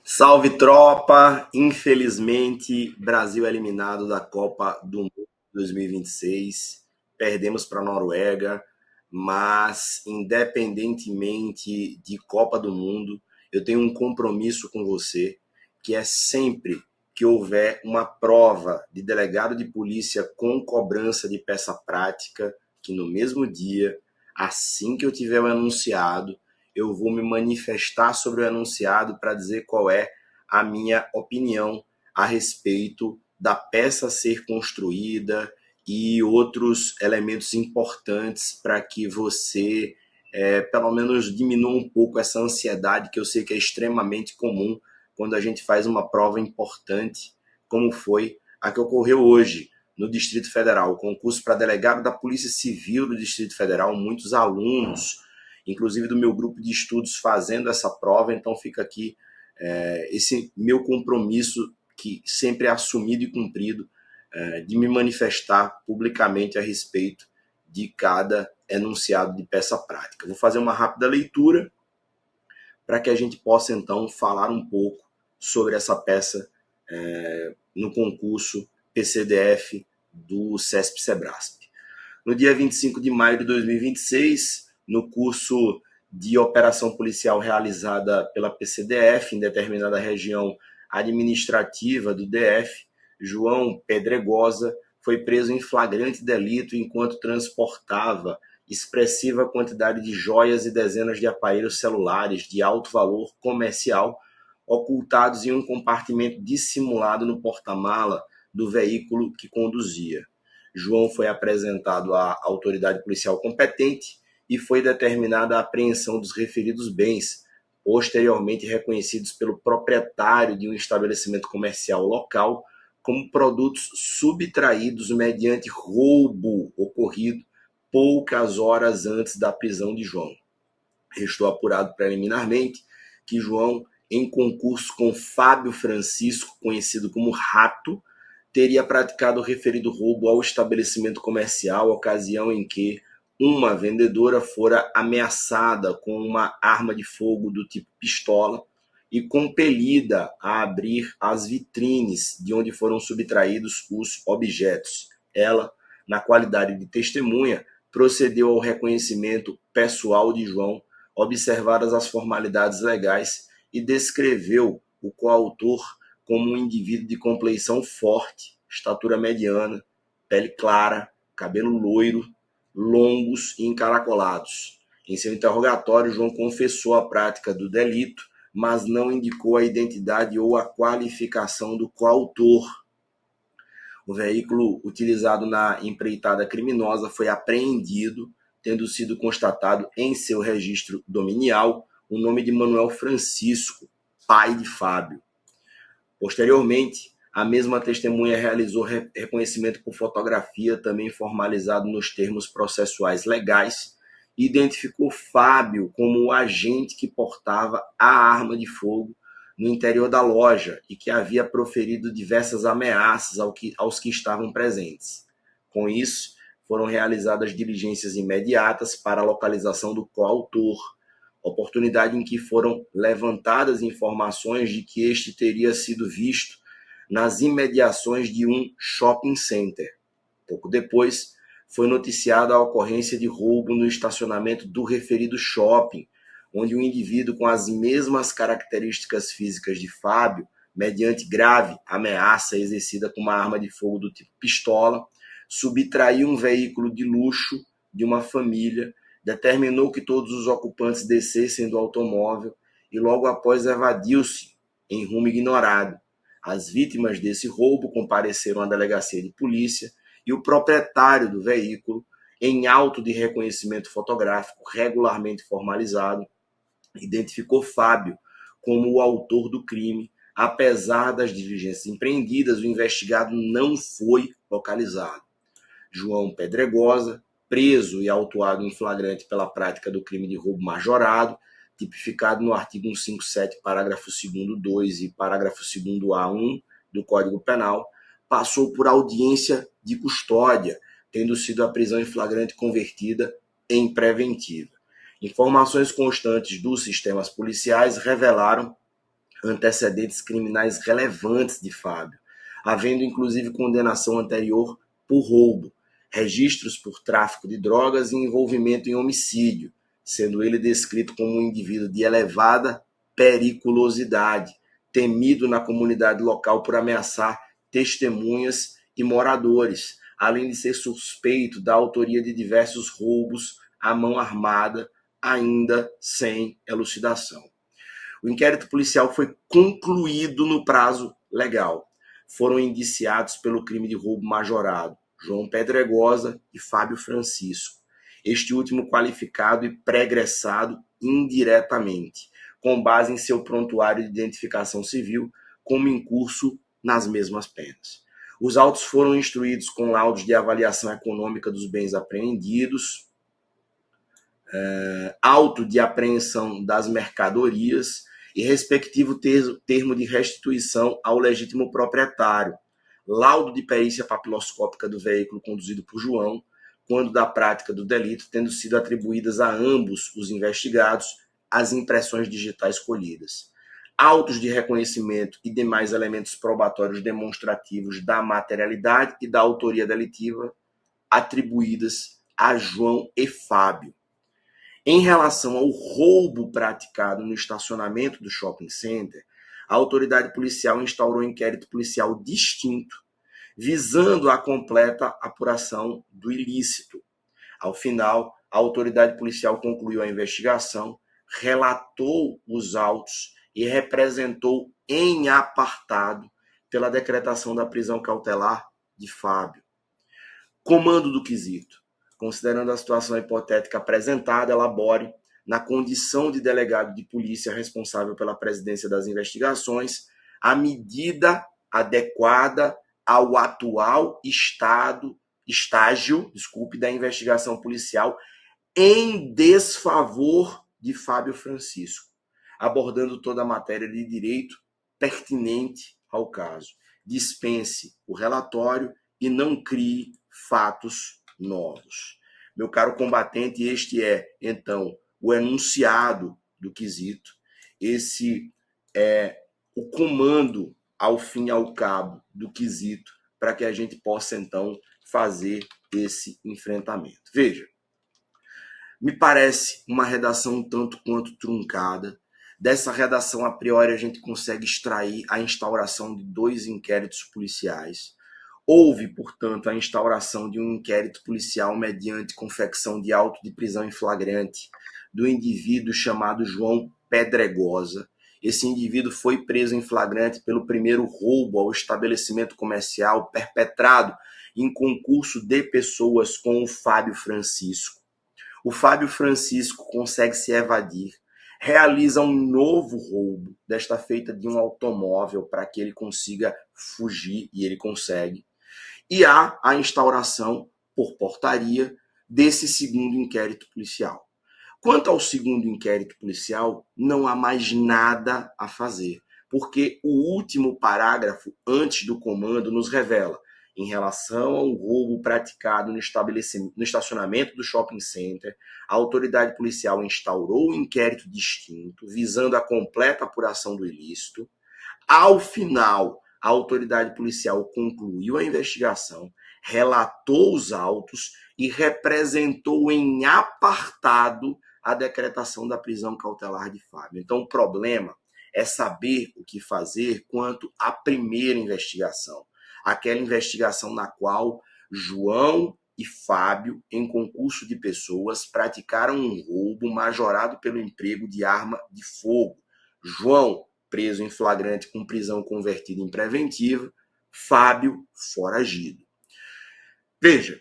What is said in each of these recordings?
Salve tropa! Infelizmente, Brasil é eliminado da Copa do Mundo 2026. Perdemos para a Noruega, mas independentemente de Copa do Mundo, eu tenho um compromisso com você, que é sempre que houver uma prova de delegado de polícia com cobrança de peça prática, que no mesmo dia, assim que eu tiver o anunciado, eu vou me manifestar sobre o enunciado para dizer qual é a minha opinião a respeito da peça ser construída e outros elementos importantes para que você, pelo menos, diminua um pouco essa ansiedade que eu sei que é extremamente comum quando a gente faz uma prova importante, como foi a que ocorreu hoje no Distrito Federal, o concurso para delegado da Polícia Civil do Distrito Federal, muitos alunos inclusive do meu grupo de estudos fazendo essa prova, então fica aqui esse meu compromisso que sempre é assumido e cumprido de me manifestar publicamente a respeito de cada enunciado de peça prática. Vou fazer uma rápida leitura para que a gente possa então falar um pouco sobre essa peça no concurso PCDF do CESP-SEBRASP. No dia 25 de maio de 2026, no curso de operação policial realizada pela PCDF em determinada região administrativa do DF, João Pedregosa foi preso em flagrante delito enquanto transportava expressiva quantidade de joias e dezenas de aparelhos celulares de alto valor comercial ocultados em um compartimento dissimulado no porta-mala do veículo que conduzia. João foi apresentado à autoridade policial competente e foi determinada a apreensão dos referidos bens, posteriormente reconhecidos pelo proprietário de um estabelecimento comercial local como produtos subtraídos mediante roubo ocorrido poucas horas antes da prisão de João. Restou apurado preliminarmente que João, em concurso com Fábio Francisco, conhecido como Rato, teria praticado o referido roubo ao estabelecimento comercial, ocasião em que uma vendedora fora ameaçada com uma arma de fogo do tipo pistola e compelida a abrir as vitrines de onde foram subtraídos os objetos. Ela, na qualidade de testemunha, procedeu ao reconhecimento pessoal de João, observadas as formalidades legais, e descreveu o coautor como um indivíduo de compleição forte, estatura mediana, pele clara, cabelo loiro, longos e encaracolados. Em seu interrogatório, João confessou a prática do delito, mas não indicou a identidade ou a qualificação do coautor. O veículo utilizado na empreitada criminosa foi apreendido, tendo sido constatado em seu registro dominial o nome de Manuel Francisco, pai de Fábio. Posteriormente, a mesma testemunha realizou reconhecimento por fotografia, também formalizado nos termos processuais legais, e identificou Fábio como o agente que portava a arma de fogo no interior da loja e que havia proferido diversas ameaças aos que estavam presentes. Com isso, foram realizadas diligências imediatas para a localização do coautor, oportunidade em que foram levantadas informações de que este teria sido visto nas imediações de um shopping center. Pouco depois, foi noticiada a ocorrência de roubo no estacionamento do referido shopping, onde um indivíduo com as mesmas características físicas de Fábio, mediante grave ameaça exercida com uma arma de fogo do tipo pistola, subtraiu um veículo de luxo de uma família, determinou que todos os ocupantes descessem do automóvel e logo após evadiu-se em rumo ignorado. As vítimas desse roubo compareceram à delegacia de polícia e o proprietário do veículo, em auto de reconhecimento fotográfico regularmente formalizado, identificou Fábio como o autor do crime. Apesar das diligências empreendidas, o investigado não foi localizado. João Pedregosa, preso e autuado em flagrante pela prática do crime de roubo majorado, tipificado no artigo 157, parágrafo 2º 2 e parágrafo 2º A1 do Código Penal, passou por audiência de custódia, tendo sido a prisão em flagrante convertida em preventiva. Informações constantes dos sistemas policiais revelaram antecedentes criminais relevantes de Fábio, havendo inclusive condenação anterior por roubo, registros por tráfico de drogas e envolvimento em homicídio, sendo ele descrito como um indivíduo de elevada periculosidade, temido na comunidade local por ameaçar testemunhas e moradores, além de ser suspeito da autoria de diversos roubos à mão armada, ainda sem elucidação. O inquérito policial foi concluído no prazo legal. Foram indiciados pelo crime de roubo majorado João Pedregosa e Fábio Francisco, este último qualificado e pregressado indiretamente, com base em seu prontuário de identificação civil, como em curso nas mesmas penas. Os autos foram instruídos com laudos de avaliação econômica dos bens apreendidos, auto de apreensão das mercadorias e respectivo termo de restituição ao legítimo proprietário, laudo de perícia papiloscópica do veículo conduzido por João, quando da prática do delito, tendo sido atribuídas a ambos os investigados as impressões digitais colhidas, autos de reconhecimento e demais elementos probatórios demonstrativos da materialidade e da autoria delitiva atribuídas a João e Fábio. Em relação ao roubo praticado no estacionamento do shopping center, a autoridade policial instaurou inquérito policial distinto, visando a completa apuração do ilícito. Ao final, a autoridade policial concluiu a investigação, relatou os autos e representou em apartado pela decretação da prisão cautelar de Fábio. Comando do quesito. Considerando a situação hipotética apresentada, elabore, na condição de delegado de polícia responsável pela presidência das investigações, a medida adequada ao atual estágio da investigação policial em desfavor de Fábio Francisco, abordando toda a matéria de direito pertinente ao caso. Dispense o relatório e não crie fatos novos. Meu caro combatente, este é, então, o enunciado do quesito. Esse é o comando, ao fim e ao cabo, do quesito, para que a gente possa, então, fazer esse enfrentamento. Veja, me parece uma redação um tanto quanto truncada. Dessa redação, a priori, a gente consegue extrair a instauração de 2 inquéritos policiais. Houve, portanto, a instauração de um inquérito policial mediante confecção de auto de prisão em flagrante do indivíduo chamado João Pedregosa. Esse indivíduo foi preso em flagrante pelo primeiro roubo ao estabelecimento comercial perpetrado em concurso de pessoas com o Fábio Francisco. O Fábio Francisco consegue se evadir, realiza um novo roubo, desta feita de um automóvel, para que ele consiga fugir, e ele consegue. E há a instauração, por portaria, desse segundo inquérito policial. Quanto ao segundo inquérito policial, não há mais nada a fazer, porque o último parágrafo antes do comando nos revela, em relação ao roubo praticado no estacionamento do shopping center, a autoridade policial instaurou um inquérito distinto, visando a completa apuração do ilícito. Ao final, a autoridade policial concluiu a investigação, relatou os autos e representou em apartado a decretação da prisão cautelar de Fábio. Então, o problema é saber o que fazer quanto à primeira investigação. Aquela investigação na qual João e Fábio, em concurso de pessoas, praticaram um roubo majorado pelo emprego de arma de fogo. João, preso em flagrante com prisão convertida em preventiva, Fábio, foragido. Veja,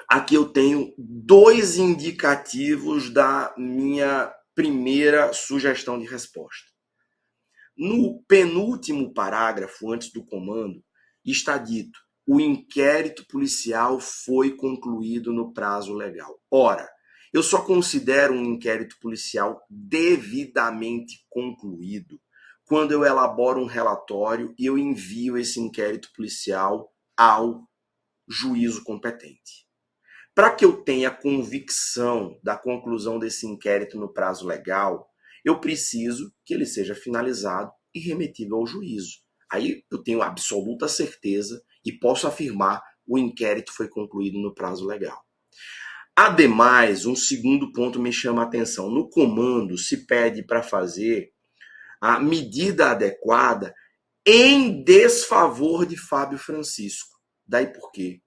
aqui eu tenho 2 indicativos da minha primeira sugestão de resposta. No penúltimo parágrafo, antes do comando, está dito: o inquérito policial foi concluído no prazo legal. Ora, eu só considero um inquérito policial devidamente concluído quando eu elaboro um relatório e eu envio esse inquérito policial ao juízo competente. Para que eu tenha convicção da conclusão desse inquérito no prazo legal, eu preciso que ele seja finalizado e remetido ao juízo. Aí eu tenho absoluta certeza e posso afirmar o inquérito foi concluído no prazo legal. Ademais, um segundo ponto me chama a atenção. No comando se pede para fazer a medida adequada em desfavor de Fábio Francisco. Daí por quê?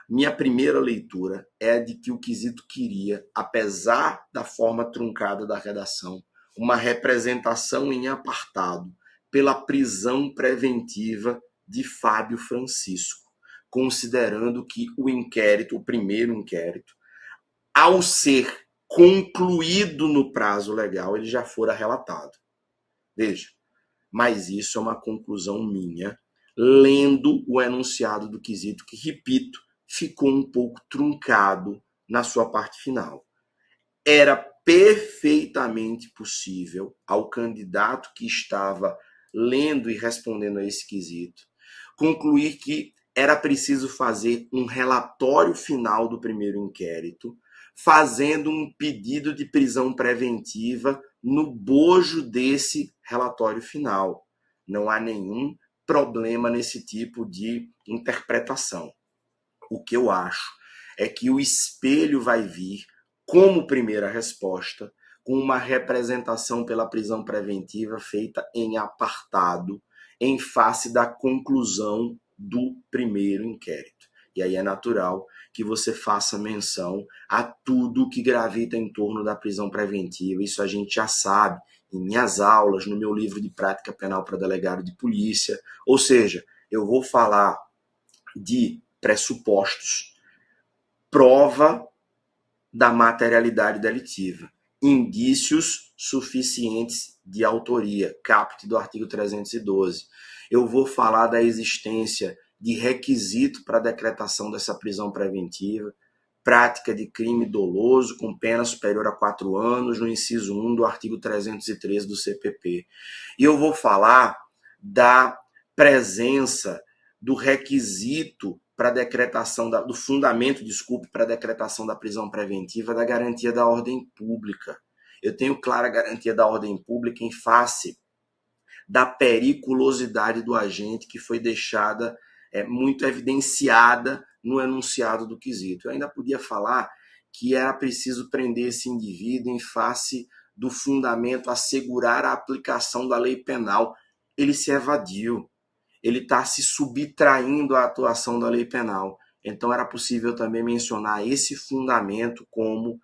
Minha primeira leitura é de que o quesito queria, apesar da forma truncada da redação, uma representação em apartado pela prisão preventiva de Fábio Francisco, considerando que o inquérito, o primeiro inquérito, ao ser concluído no prazo legal, ele já fora relatado. Veja, mas isso é uma conclusão minha, lendo o enunciado do quesito, que, repito, ficou um pouco truncado na sua parte final. Era perfeitamente possível ao candidato que estava lendo e respondendo a esse quesito concluir que era preciso fazer um relatório final do primeiro inquérito, fazendo um pedido de prisão preventiva no bojo desse relatório final. Não há nenhum problema nesse tipo de interpretação. O que eu acho é que o espelho vai vir como primeira resposta, com uma representação pela prisão preventiva feita em apartado, em face da conclusão do primeiro inquérito. E aí é natural que você faça menção a tudo que gravita em torno da prisão preventiva. Isso a gente já sabe em minhas aulas, no meu livro de prática penal para delegado de polícia. Ou seja, eu vou falar de pressupostos, prova da materialidade delitiva, indícios suficientes de autoria, caput do artigo 312. Eu vou falar da existência de requisito para a decretação dessa prisão preventiva, prática de crime doloso com pena superior a 4 anos, no inciso 1 do artigo 313 do CPP. E eu vou falar da presença do requisito para a decretação, do fundamento, desculpe, para a decretação da prisão preventiva, da garantia da ordem pública. Eu tenho clara garantia da ordem pública em face da periculosidade do agente que foi deixada muito evidenciada no enunciado do quesito. Eu ainda podia falar que era preciso prender esse indivíduo em face do fundamento assegurar a aplicação da lei penal. Ele se evadiu, ele está se subtraindo à atuação da lei penal. Então era possível também mencionar esse fundamento como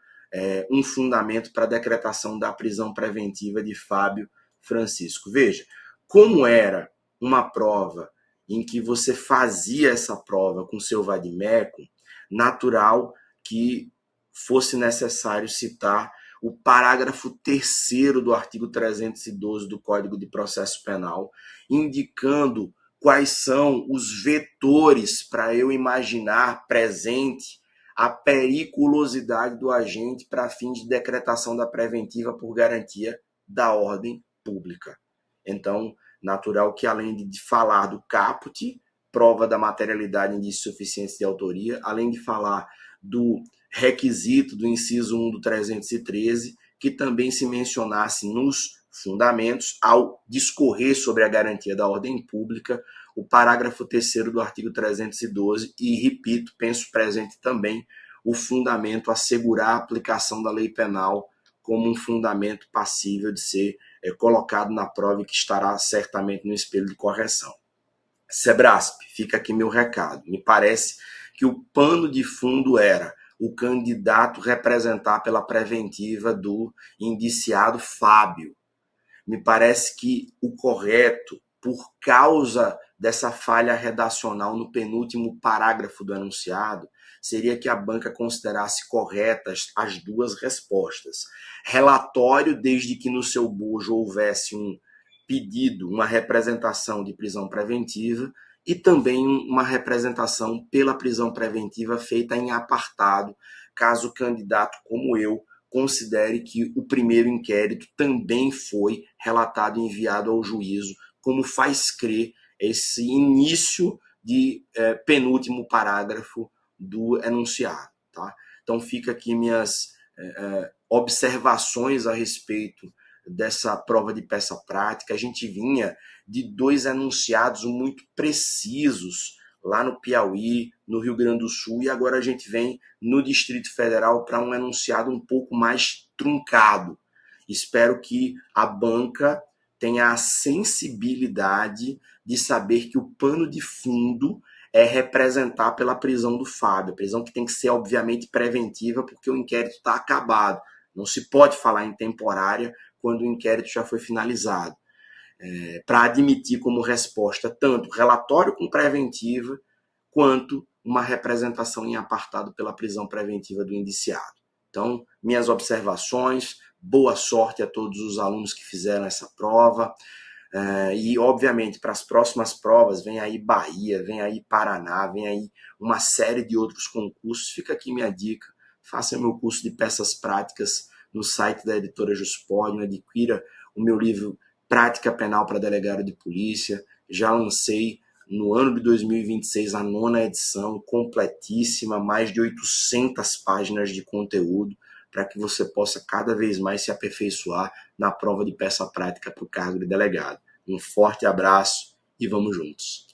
um fundamento para a decretação da prisão preventiva de Fábio Francisco. Veja, como era uma prova em que você fazia essa prova com seu vadimécum, natural que fosse necessário citar o parágrafo 3º do artigo 312 do Código de Processo Penal, indicando quais são os vetores para eu imaginar presente a periculosidade do agente para fins de decretação da preventiva por garantia da ordem pública. Então, natural que, além de falar do caput, prova da materialidade, indícios suficientes de autoria, além de falar do requisito do inciso 1 do 313, que também se mencionasse nos fundamentos, ao discorrer sobre a garantia da ordem pública, o parágrafo 3º do artigo 312, e, repito, penso presente também o fundamento assegurar a aplicação da lei penal como um fundamento passível de ser colocado na prova e que estará certamente no espelho de correção. Sebrasp, fica aqui meu recado. Me parece que o pano de fundo era o candidato representar pela preventiva do indiciado Fábio. Me parece que o correto, por causa dessa falha redacional no penúltimo parágrafo do enunciado, seria que a banca considerasse corretas as duas respostas. Relatório, desde que no seu bojo houvesse um pedido, uma representação de prisão preventiva, e também uma representação pela prisão preventiva feita em apartado, caso o candidato, como eu, considere que o primeiro inquérito também foi relatado e enviado ao juízo, como faz crer esse início de penúltimo parágrafo do enunciado. Tá? Então fica aqui minhas observações a respeito dessa prova de peça prática. A gente vinha de 2 enunciados muito precisos lá no Piauí, no Rio Grande do Sul, e agora a gente vem no Distrito Federal para um enunciado um pouco mais truncado. Espero que a banca tenha a sensibilidade de saber que o pano de fundo é representar pela prisão do Fábio. A prisão que tem que ser, obviamente, preventiva, porque o inquérito está acabado. Não se pode falar em temporária quando o inquérito já foi finalizado. Para admitir como resposta tanto relatório com preventiva, quanto uma representação em apartado pela prisão preventiva do indiciado. Então, minhas observações, boa sorte a todos os alunos que fizeram essa prova. E, obviamente, para as próximas provas, vem aí Bahia, vem aí Paraná, vem aí uma série de outros concursos. Fica aqui minha dica, faça meu curso de peças práticas no site da editora Juspodium, adquira o meu livro Prática Penal para Delegado de Polícia. Já lancei no ano de 2026 a 9ª edição, completíssima, mais de 800 páginas de conteúdo, para que você possa cada vez mais se aperfeiçoar na prova de peça prática para o cargo de delegado. Um forte abraço e vamos juntos.